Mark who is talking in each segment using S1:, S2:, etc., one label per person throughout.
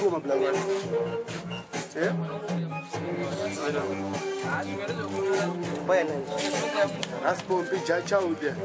S1: Como black? Eh?
S2: Bueno,
S1: Raspom bija chaude.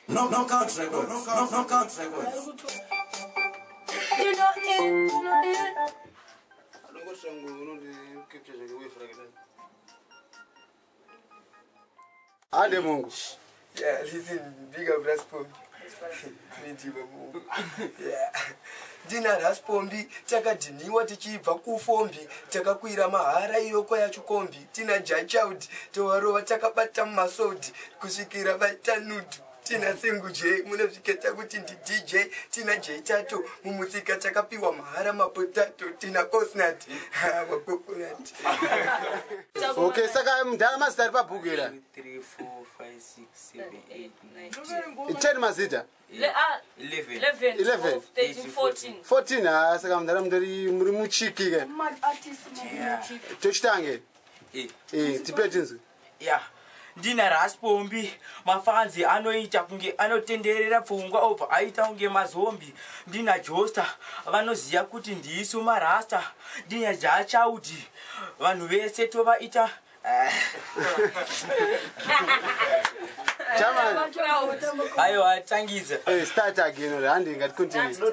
S3: No count record. No count record.
S1: Ade Mungu.
S2: yeah, listen, big up Raspom. Yeah. Dina Raspombi, takadhiniwa tichibva kufombi, takakwira mahara iyoko yachikombi, tina jachaudi, towarova takabata mumasodi, kusvikira vaita nudhu. Tina Singuje, munozviketa kuti ndi DJ, tina J-Tato, mumusika takapiwa mahara mapotato, tina Cosnut, coconut.
S1: Okay, saka mdala mazita pabhuku era.
S4: 3, 4, 5, 6, 7, 8, 9, 10.
S1: Icheni mazita?
S4: 11.
S1: 11.
S4: 13, 14.
S1: 14 saka mdala mudari muri muchiki ke. Tochitange. Tipetinzi.
S4: Yeah. Ndina Raspombi, mafanzi anoita kunge anotenderera pfungwa obva aita kunge mazombi. Ndina Josta, vanoziya kuti ndisu marasta. Ndina Jachaudi, vanhu vese tovaita ayo atangiza.
S1: Start again, Randy, continue.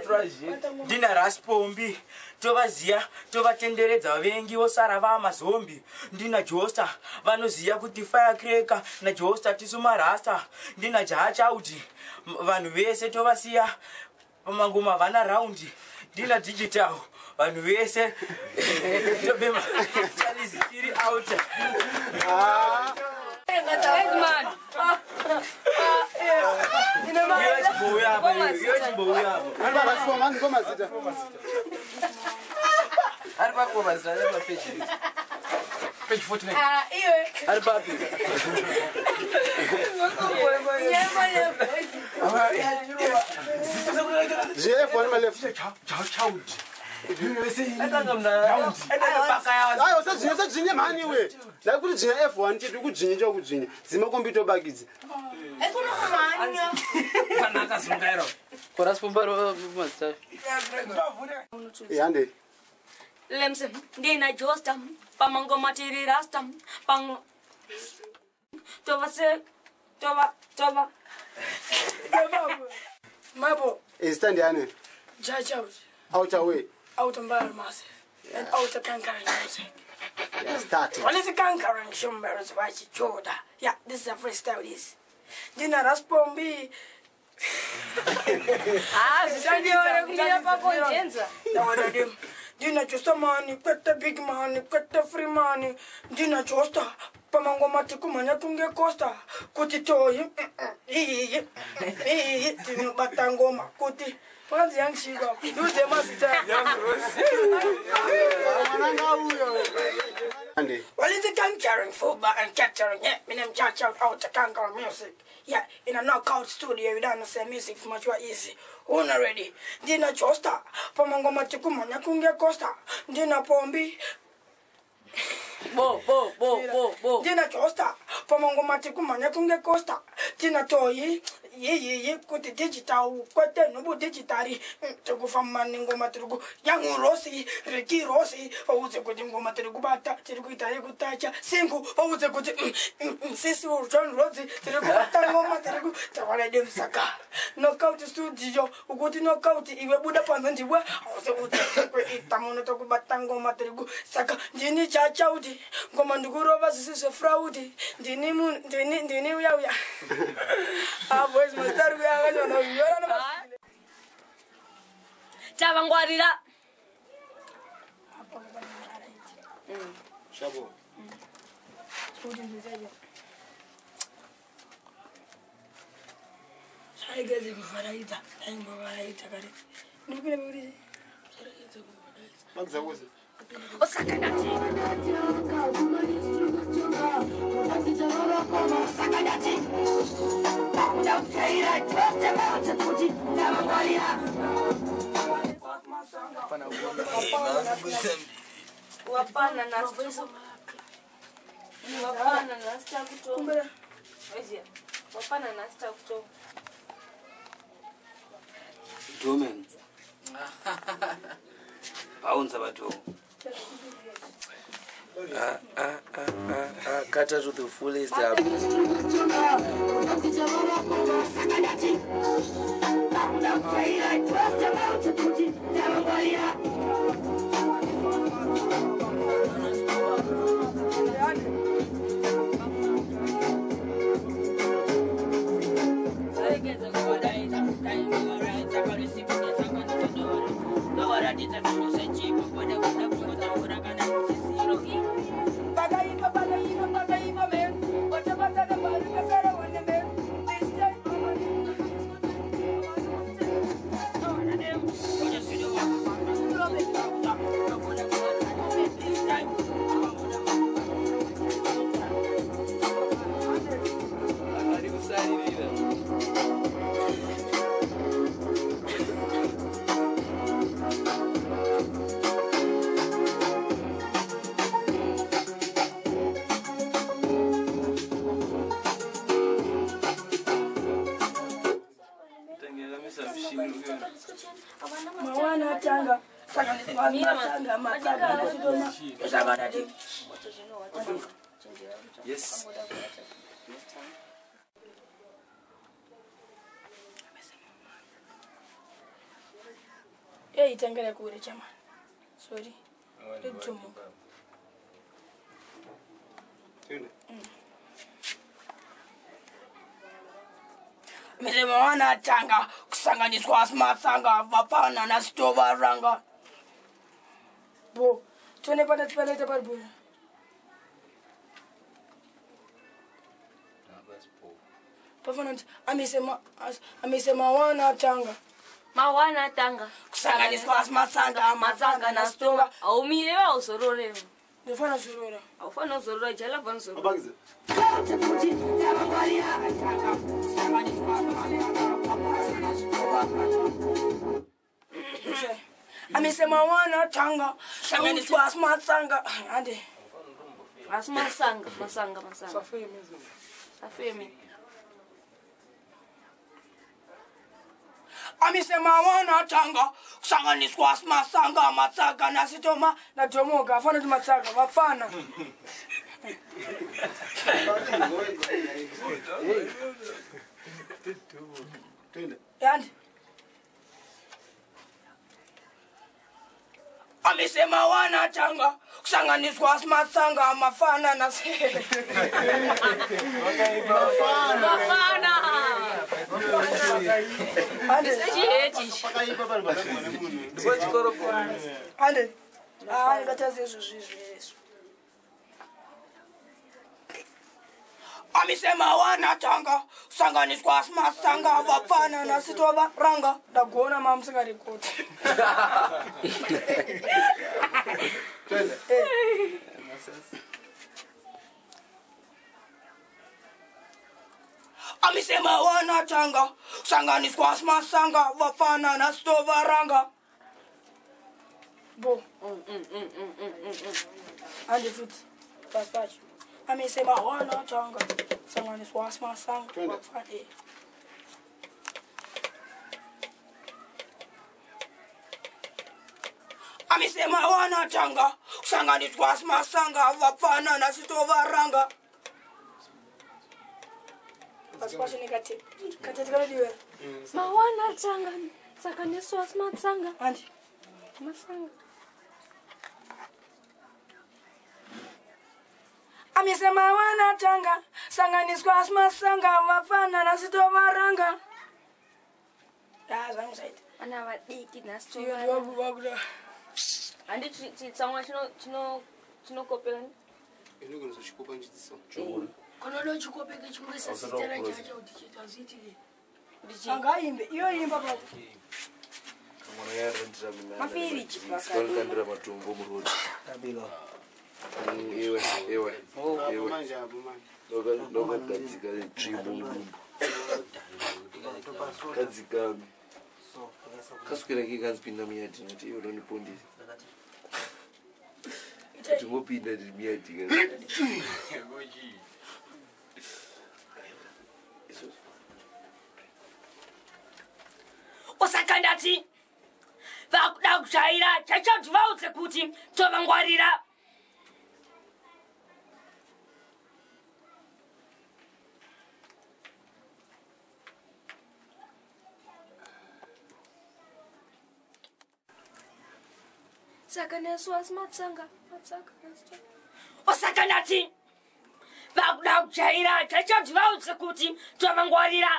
S4: Ndina Raspombi, tovaziya tovatenderedza vengi vosara vamazombi. Ndina Josta, vanoziya kuti firecracker naJosta tisu marasta. Ndina Jachaudi, vanhu vese tovasiya pamangoma vana raundi. Ndina Digital, vanhu vese tobema chalizi tiri out. Page 49.
S1: GF one left. Ayo usajinye mani we. Ndakuti jinye F1 chetu kujinye chokujinye. Zima kompyuta bagidzi.
S4: Panaka zungairo.
S5: Correspondero mazita.
S1: Yande.
S6: Lemse, ndina Josta, pamangoma tiri rasta, pang Tova.
S7: Mabo.
S1: Stand yane.
S7: Judge out.
S1: Out away.
S7: Out and bar massive. And out of conquering music.
S1: Yeah, start.
S7: What is a conquering shumbers? Watch it, Joda. Yeah, this is a freestyle. This. ndina Raspombi.
S6: Zvisandiore kumira pakonjenza.
S7: Ndina Josta mani, kwete big mani, kwete free mani. Ndina Josta, pamangoma tikumanya kunge Costa. Kuti toyi, tinobata ngoma, kuti. Panzi yang shiga, yuze masita. Well, it's a caring football and capturing. Yeah, my name Cha Cha out to Kangaroo music. Yeah, in a knockout studio, we don't say music much more easy. Who not ready? Dina Josta, Pamangoma Tikumanya Kunga Costa, Dina Pombi.
S6: Bo.
S7: Dina Josta, Pamangoma Tikumanya Kunga Costa, Dina Toyi. Ye, kuti digital, kwete nubu digitari, tugu famani ngoma tugu, yang Rossi, Ricky Rossi, ouze kuti ngoma tugu bata, tugu itari kutacha, singu, ouze kuti, sisi John Rossi, tugu bata ngoma tugu, tawale dem saka. Knockout studio, ukuti knockout, iwe buda panzanji we, ouze kuti itamono tugu bata ngoma tugu, saka, dini chacha uti, ngoma ndugu roba sisi fraudi, dini uya.
S6: Tavangwarira.
S1: Shabo.
S7: Sai gazi kuvaraidza, aingovaraidza kare. Ndikule muri.
S1: Makuzakuze.
S6: Osakadati. Wapana na sita kutoka. Wapana na sita kutoka.
S2: Domen. Paunza bato. Cut her to the fullest.
S7: Mawana tanga.
S2: Yes.
S7: Hey, tangale kure chama. Sorry. Mele mawana tanga kusanganiswa asmatsanga vapana na stova ranga. Bo, tune pata tipaleta parbu. Performance amesema wana tanga.
S6: Mawana tanga.
S7: Kusanganiswa asmatsanga
S6: na stova. Aumire wa usorore.
S7: Ndifana sorora.
S6: Aufana usorora jala ban sorora.
S1: Abagize.
S7: Amesema wana tanga. Kusanganiswa asmatsanga. Ande.
S6: Masanga. Safemi.
S7: Amesema wana tanga kusanganiswa asmasanga matsaga na sitoma na tomoga afana tu matsaga wafana. Yandi. Amesema wana tanga sanganiswa smatsanga mafana na
S6: Bafana.
S7: ande ande ngataze izvo amisema wanatanga sanganiswa smatsanga vapfana nasitova ranga ndagona mamusingarekoti amisema wanatanga sanganiswa smasanga vapfana nasitova ranga bo ande futhi paspacho amisema wanatanga sanganiswa smasanga vapfana amisema wanatanga sanganiswa smasanga vapfana nasitova ranga paspacho nikati katatikadiwe
S6: Mawana tanga. Sakaniswa smatsanga.
S7: ande
S6: Masanga.
S7: amisema wanatanga sanganiswa smasanga vapfana nasitova ranga zangu saiti
S6: Ana vadiki nasito.
S7: ndiwabuvakuda
S6: Andi chitsamwa chinokopera.
S1: inogonezachikopa nchidziso
S7: konodo chikopeka chimwesa sitera chacho kuti chitazitike
S6: Ndichi.
S7: angaimbe iyo imba pato
S6: Mafiri
S8: Kandira matumbo murudi. Ewe.
S1: manje abo manje
S8: Noka kadzika tribu mudumbu. Kadzika. Kaswera kikanzipinda miyadi nati iyo ndonipondiri. Kuti ngopinda ndiri miyadi kati.
S6: Usakandati. Vakuda kutsvaira chachoti vaudze kuti tovangwarira. Sakaniswa smatsanga. Usakandati. Vakuda kutsvaira chachoti vaudze kuti tovangwarira.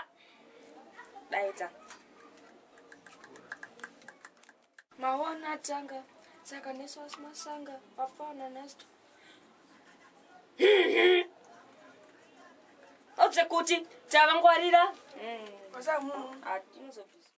S6: Daita. Mawana tanga sakaniswa smasanga vapfana nasito. Odze kuti tavangwarira.
S7: osamu
S6: Atinozo